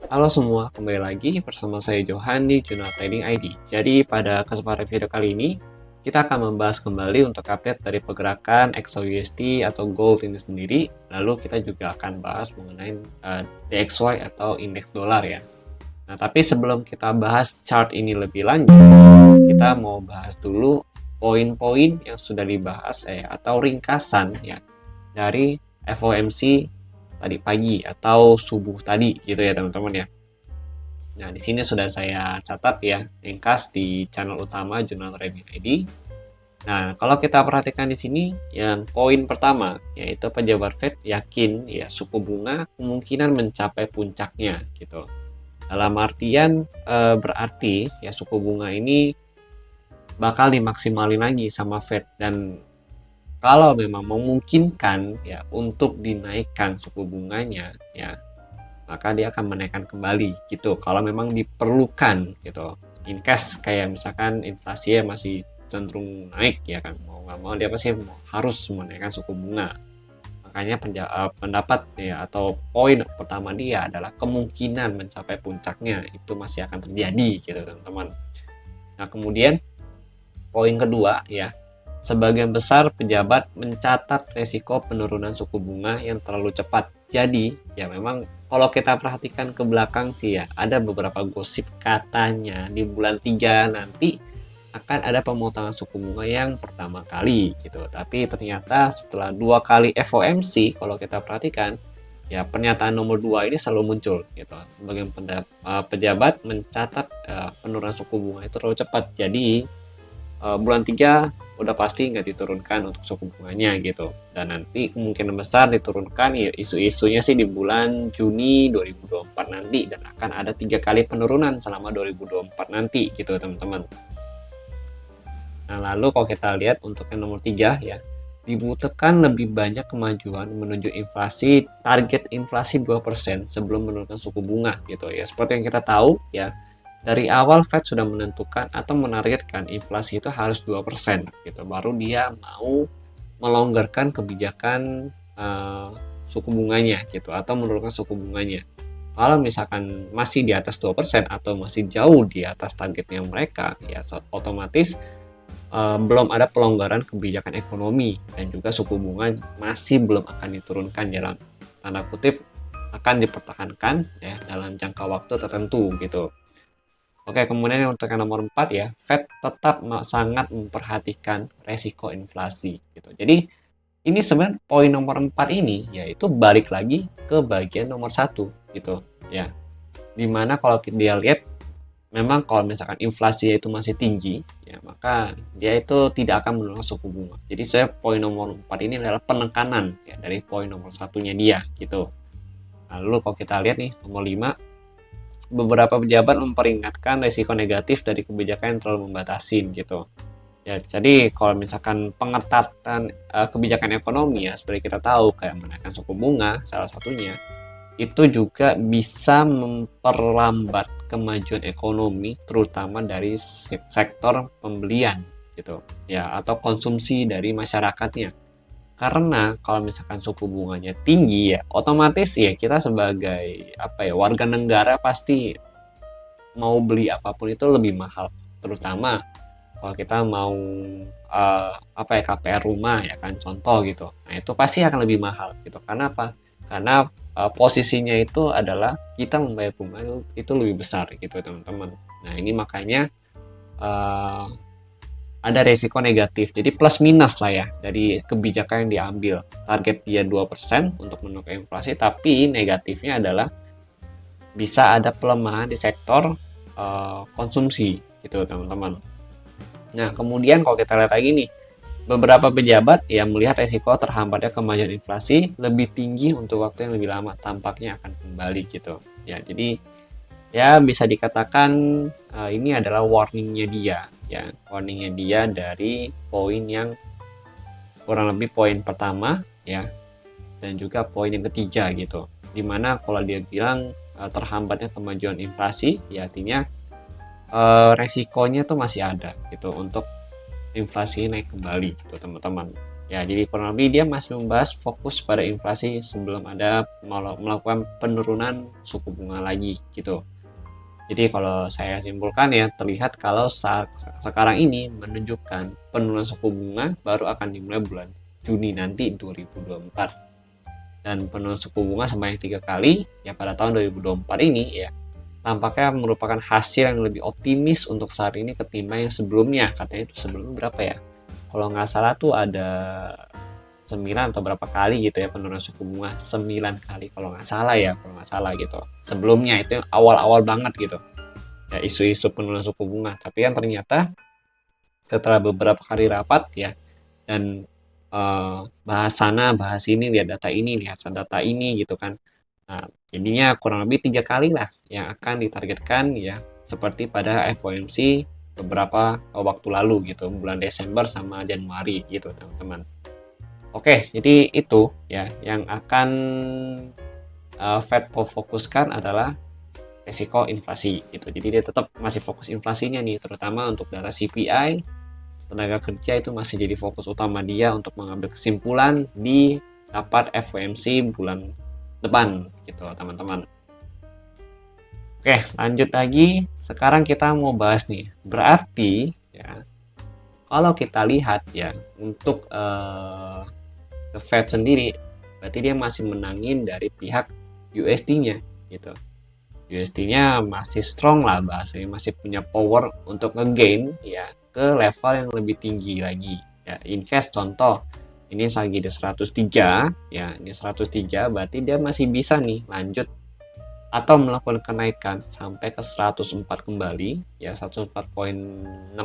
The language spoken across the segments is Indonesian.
Halo semua, kembali lagi bersama saya Johan di Jurnal Trading ID. Jadi pada kesempatan video kali ini, kita akan membahas kembali untuk update dari pergerakan XAUUSD atau gold ini sendiri. Lalu kita juga akan bahas mengenai DXY atau indeks dolar ya. Nah, tapi sebelum kita bahas chart ini lebih lanjut, kita mau bahas dulu poin-poin yang sudah dibahas atau ringkasan ya dari FOMC tadi pagi atau subuh tadi gitu ya teman-teman ya. Nah, di sini sudah saya catat ya, ringkas di channel utama Jurnal Trading ID. Nah, kalau kita perhatikan di sini, yang poin pertama yaitu pejabat Fed yakin ya suku bunga kemungkinan mencapai puncaknya gitu. Dalam artian berarti ya suku bunga ini bakal dimaksimalin lagi sama Fed, dan kalau memang memungkinkan ya untuk dinaikkan suku bunganya ya, maka dia akan menaikkan kembali gitu kalau memang diperlukan gitu. In case kayak misalkan inflasi masih cenderung naik ya kan, mau nggak mau dia pasti harus menaikkan suku bunga. Makanya pendapat ya atau poin pertama dia adalah kemungkinan mencapai puncaknya itu masih akan terjadi gitu teman-teman. Nah, kemudian poin kedua ya, sebagian besar pejabat mencatat resiko penurunan suku bunga yang terlalu cepat. Jadi, ya memang kalau kita perhatikan ke belakang sih ya, ada beberapa gosip katanya di bulan 3 nanti akan ada pemotongan suku bunga yang pertama kali gitu. Tapi ternyata setelah 2 kali FOMC, kalau kita perhatikan, ya pernyataan nomor 2 ini selalu muncul gitu. Sebagian pejabat mencatat penurunan suku bunga itu terlalu cepat. Jadi, bulan 3 udah pasti nggak diturunkan untuk suku bunganya gitu, dan nanti kemungkinan besar diturunkan ya isu-isunya sih di bulan Juni 2024 nanti, dan akan ada 3 kali penurunan selama 2024 nanti gitu teman-teman. Nah, lalu kalau kita lihat untuk yang nomor 3 ya, dibutuhkan lebih banyak kemajuan menuju inflasi, target inflasi 2% sebelum menurunkan suku bunga gitu ya. Seperti yang kita tahu ya, dari awal Fed sudah menentukan atau menargetkan inflasi itu harus 2% gitu, baru dia mau melonggarkan kebijakan suku bunganya gitu atau menurunkan suku bunganya. Kalau misalkan masih di atas 2% atau masih jauh di atas targetnya mereka, ya otomatis belum ada pelonggaran kebijakan ekonomi, dan juga suku bunga masih belum akan diturunkan dalam tanda kutip akan dipertahankan ya dalam jangka waktu tertentu gitu. Oke, kemudian untuk yang nomor 4 ya, Fed tetap sangat memperhatikan resiko inflasi gitu. Jadi ini sebenarnya poin nomor 4 ini yaitu balik lagi ke bagian nomor 1 gitu ya. Dimana kalau dia lihat memang kalau misalkan inflasi itu masih tinggi ya, maka dia itu tidak akan menurunkan suku bunga. Jadi saya poin nomor 4 ini adalah penekanan ya dari poin nomor satunya dia gitu. Lalu kalau kita lihat nih nomor 5, beberapa pejabat memperingatkan risiko negatif dari kebijakan yang terlalu membatasin gitu. Ya, jadi kalau misalkan pengetatan kebijakan ekonomi ya, seperti kita tahu kayak menaikkan suku bunga salah satunya, itu juga bisa memperlambat kemajuan ekonomi terutama dari sektor pembelian gitu ya, atau konsumsi dari masyarakatnya. Karena kalau misalkan suku bunganya tinggi ya, otomatis ya kita sebagai warga negara pasti mau beli apapun itu lebih mahal, terutama kalau kita mau KPR rumah ya kan, contoh gitu. Nah, itu pasti akan lebih mahal gitu. Karena apa? Karena posisinya itu adalah kita membayar bunga itu lebih besar gitu teman-teman. Nah, ini makanya uh, ada resiko negatif. Jadi plus minus lah ya dari kebijakan yang diambil. Target dia 2% untuk menurunkan inflasi, tapi negatifnya adalah bisa ada pelemahan di sektor konsumsi gitu teman-teman. Nah, kemudian kalau kita lihat lagi nih, beberapa pejabat yang melihat resiko terhambatnya kemajuan inflasi lebih tinggi untuk waktu yang lebih lama, tampaknya akan kembali gitu. Ya, jadi ya bisa dikatakan ini adalah warningnya dia, ya warningnya dia dari poin yang kurang lebih poin pertama ya, dan juga poin yang ketiga gitu. Dimana kalau dia bilang terhambatnya kemajuan inflasi, ya artinya resikonya tuh masih ada gitu untuk inflasi naik kembali gitu teman-teman. Ya, jadi kurang lebih dia masih membahas fokus pada inflasi sebelum ada melakukan penurunan suku bunga lagi gitu. Jadi kalau saya simpulkan ya, terlihat kalau saat sekarang ini menunjukkan penurunan suku bunga baru akan dimulai bulan Juni nanti 2024. Dan penurunan suku bunga sebanyak 3 kali ya pada tahun 2024 ini ya tampaknya merupakan hasil yang lebih optimis untuk saat ini ketimbang yang sebelumnya. Katanya itu sebelumnya berapa ya? Kalau nggak salah tuh ada 9 atau berapa kali gitu ya penurunan suku bunga. 9 kali kalau nggak salah ya, kalau nggak salah gitu. Sebelumnya itu yang awal-awal banget gitu. Ya isu-isu penurunan suku bunga. Tapi yang ternyata setelah beberapa kali rapat ya dan bahas sana, bahas ini, lihat data ini, lihat data ini gitu kan. Nah, jadinya kurang lebih 3 kali lah yang akan ditargetkan ya seperti pada FOMC beberapa waktu lalu gitu, bulan Desember sama Januari gitu teman-teman. Oke, jadi itu ya yang akan Fed fokuskan adalah risiko inflasi gitu. Jadi dia tetap masih fokus inflasinya nih, terutama untuk data CPI, tenaga kerja itu masih jadi fokus utama dia untuk mengambil kesimpulan di rapat FOMC bulan depan gitu teman-teman. Oke, lanjut lagi. Sekarang kita mau bahas nih. Berarti ya kalau kita lihat ya untuk The Fed sendiri, berarti dia masih menangin dari pihak USD-nya gitu. USD-nya masih strong lah bahasanya, masih punya power untuk nge-gain ya ke level yang lebih tinggi lagi. Ya, in case contoh ini lagi di 103 ya, ini 103 berarti dia masih bisa nih lanjut atau melakukan kenaikan sampai ke 104 kembali ya, 104,16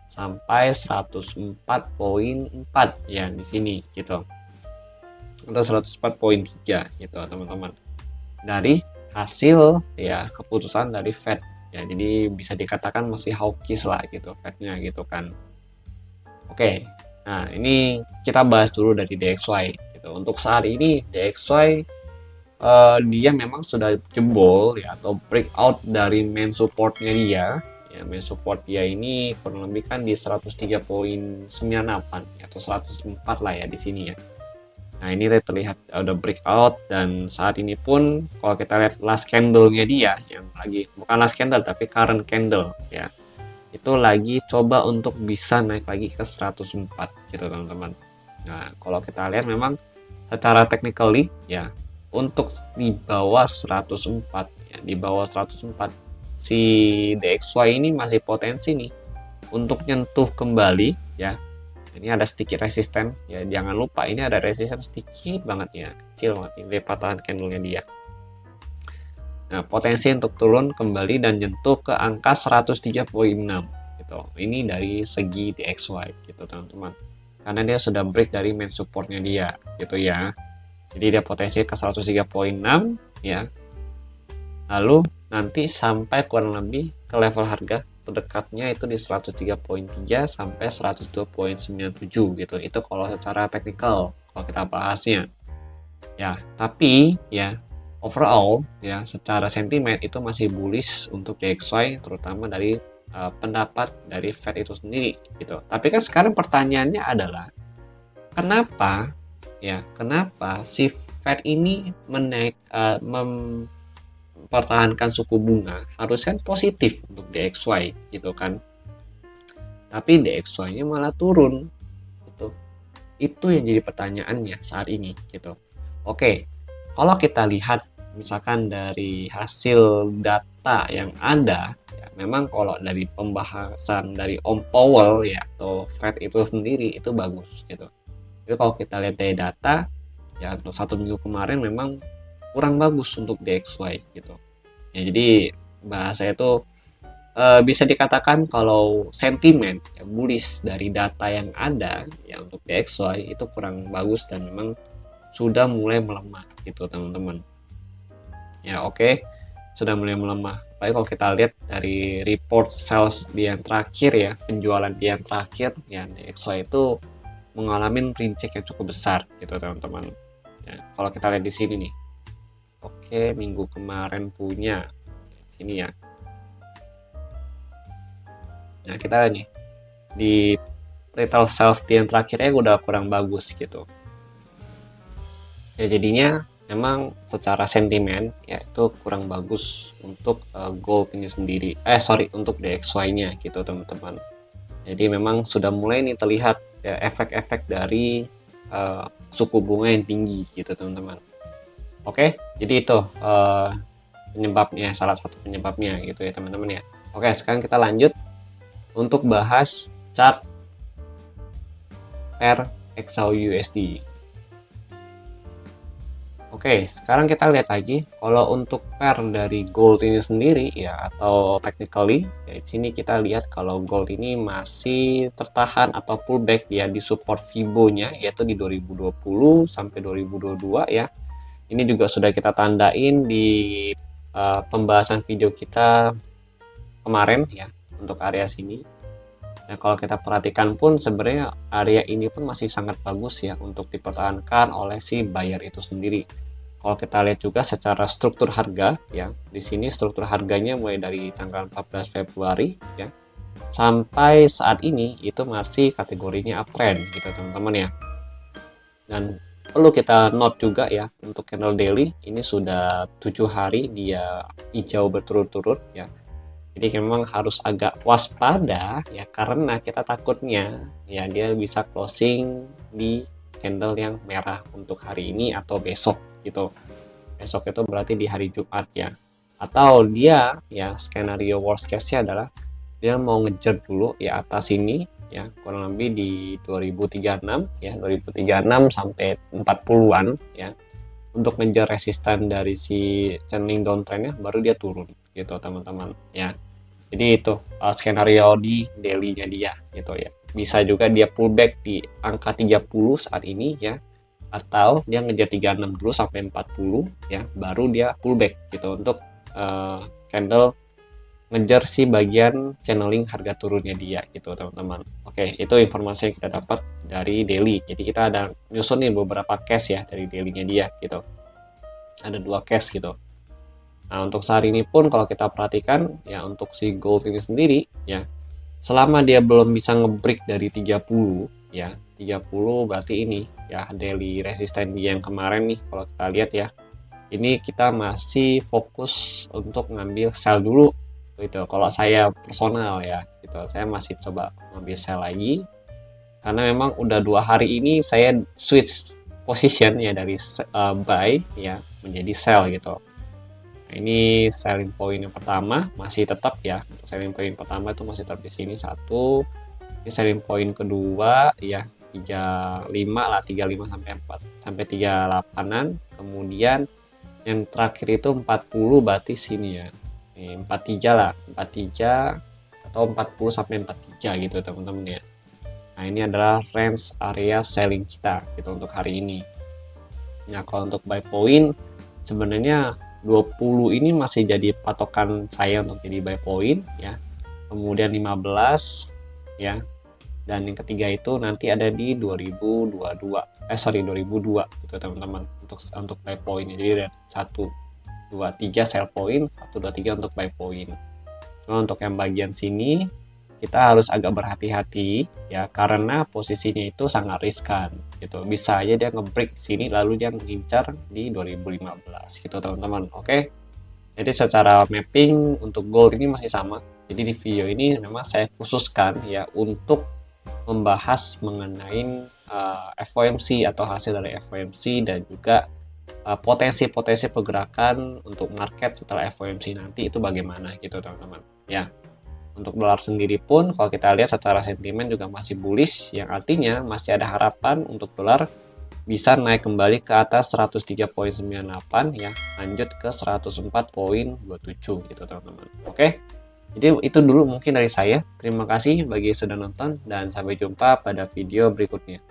sampai 104,4 ya di sini gitu. Atau 104,3 gitu teman-teman. Dari hasil ya keputusan dari Fed ya, jadi bisa dikatakan masih hawkish lah gitu Fednya gitu kan. Oke, nah ini kita bahas dulu dari DXY gitu. Untuk saat ini DXY dia memang sudah jebol ya atau breakout dari main supportnya dia ya, main support dia ini kurang lebih kan di 103,98 atau 104 lah ya di sini ya. Nah ini terlihat udah breakout dan saat ini pun kalau kita lihat last candle-nya dia yang lagi bukan last candle tapi current candle ya, itu lagi coba untuk bisa naik lagi ke 104 gitu teman-teman. Nah kalau kita lihat memang secara technically ya untuk di bawah 104 ya, di bawah 104 si DXY ini masih potensi nih untuk nyentuh kembali ya. Ini ada sedikit resisten ya, jangan lupa ini ada resisten sedikit banget ya, kecil banget ini patahan candle-nya dia. Nah potensi untuk turun kembali dan nyentuh ke angka 103,6 gitu. Ini dari segi DXY gitu teman-teman, karena dia sudah break dari main supportnya dia gitu ya. Jadi dia potensi ke 103,6 ya. Lalu nanti sampai kurang lebih ke level harga terdekatnya itu di 103,3 sampai 102,97 gitu. Itu kalau secara teknikal kalau kita bahasnya. Ya, tapi ya overall ya secara sentimen itu masih bullish untuk DXY terutama dari pendapat dari Fed itu sendiri gitu. Tapi kan sekarang pertanyaannya adalah kenapa si Fed ini mempertahankan suku bunga, harusnya kan positif untuk DXY gitu kan, tapi DXY-nya malah turun gitu. Itu yang jadi pertanyaannya saat ini gitu. Oke, kalau kita lihat misalkan dari hasil data yang ada ya, memang kalau dari pembahasan dari Om Powell ya atau Fed itu sendiri itu bagus gitu. Jadi kalau kita lihat dari data ya untuk 1 minggu kemarin memang kurang bagus untuk DXY gitu ya. Jadi bahasa itu bisa dikatakan kalau sentimen ya, bullish dari data yang ada ya untuk DXY itu kurang bagus dan memang sudah mulai melemah gitu teman-teman ya. Oke, sudah mulai melemah. Apalagi kalau kita lihat dari report sales di yang terakhir ya, penjualan di yang terakhir ya, DXY itu mengalami rincik yang cukup besar gitu teman-teman ya. Kalau kita lihat di sini nih, oke, minggu kemarin punya ini ya. Nah kita lihat nih di retail sales di yang terakhirnya udah kurang bagus gitu. Ya jadinya memang secara sentimen ya itu kurang bagus untuk gold ini sendiri. Untuk DXY-nya gitu teman-teman. Jadi memang sudah mulai nih terlihat ya efek-efek dari suku bunga yang tinggi gitu teman-teman. Oke, jadi itu penyebabnya, salah satu penyebabnya gitu ya teman-teman ya. Oke, sekarang kita lanjut untuk bahas chart per XAUUSD. Oke, sekarang kita lihat lagi kalau untuk pair dari gold ini sendiri ya atau technically ya di sini kita lihat kalau gold ini masih tertahan atau pullback ya di support Fibo-nya yaitu di 2020 sampai 2022 ya. Ini juga sudah kita tandain di pembahasan video kita kemarin ya untuk area sini. Nah, kalau kita perhatikan pun sebenarnya area ini pun masih sangat bagus ya untuk dipertahankan oleh si buyer itu sendiri. Kalau kita lihat juga secara struktur harga ya, di sini struktur harganya mulai dari tanggal 14 Februari ya sampai saat ini itu masih kategorinya uptrend gitu teman-teman ya. Dan perlu kita note juga ya untuk candle daily ini sudah 7 hari dia hijau berturut-turut ya. Jadi memang harus agak waspada ya karena kita takutnya ya dia bisa closing di candle yang merah untuk hari ini atau besok gitu. Besok itu berarti di hari Jumat ya. Atau dia ya skenario worst case-nya adalah dia mau ngejar dulu ya atas ini ya kurang lebih di 2036 ya 2036 sampai 40-an ya untuk ngejar resisten dari si channeling downtrend-nya baru dia turun gitu teman-teman ya. Jadi itu skenario di daily-nya dia gitu ya. Bisa juga dia pullback di angka 30 saat ini ya. Atau dia ngejar 36 dulu sampai 40 ya, baru dia pullback gitu untuk candle ngejar si bagian channeling harga turunnya dia gitu teman-teman. Oke, itu informasi yang kita dapat dari daily. Jadi kita ada nyusun nih beberapa case ya dari daily-nya dia gitu. Ada 2 case gitu. Nah, untuk sehari ini pun kalau kita perhatikan ya untuk si gold ini sendiri ya selama dia belum bisa ngebreak dari 30 ya 30 berarti ini ya daily resisten dia yang kemarin nih kalau kita lihat ya ini kita masih fokus untuk ngambil sell dulu gitu. Kalau saya personal ya gitu saya masih coba ngambil sell lagi karena memang udah 2 hari ini saya switch position ya dari buy ya menjadi sell gitu. Nah, ini selling point yang pertama masih tetap ya. Untuk selling point pertama itu masih tetap di sini 1. Ini selling point kedua ya 35 lah 35 sampai 4 sampai 38-an. Kemudian yang terakhir itu 40 berarti sini ya. Ini 43 lah, 43 atau 40 sampai 43 gitu teman-teman ya. Nah, ini adalah range area selling kita gitu untuk hari ini. Nah, kalau untuk buy point sebenarnya 20 ini masih jadi patokan saya untuk jadi buy point ya. Kemudian 15 ya. Dan yang ketiga itu nanti ada di 2002 gitu teman-teman untuk buy point. Jadi ada 1 2 3 sell point, 1 2 3 untuk buy point. Cuma untuk yang bagian sini kita harus agak berhati-hati ya karena posisinya itu sangat riskan gitu. Bisa aja dia ngebreak sini lalu dia mengincar di 2015 gitu teman-teman. Oke. Jadi secara mapping untuk gold ini masih sama. Jadi di video ini memang saya khususkan ya untuk membahas mengenai FOMC atau hasil dari FOMC dan juga potensi-potensi pergerakan untuk market setelah FOMC nanti itu bagaimana gitu teman-teman ya. Untuk dolar sendiri pun kalau kita lihat secara sentimen juga masih bullish yang artinya masih ada harapan untuk dolar bisa naik kembali ke atas 103.98 ya lanjut ke 104.27 gitu teman-teman. Oke, jadi itu dulu mungkin dari saya. Terima kasih bagi yang sudah nonton dan sampai jumpa pada video berikutnya.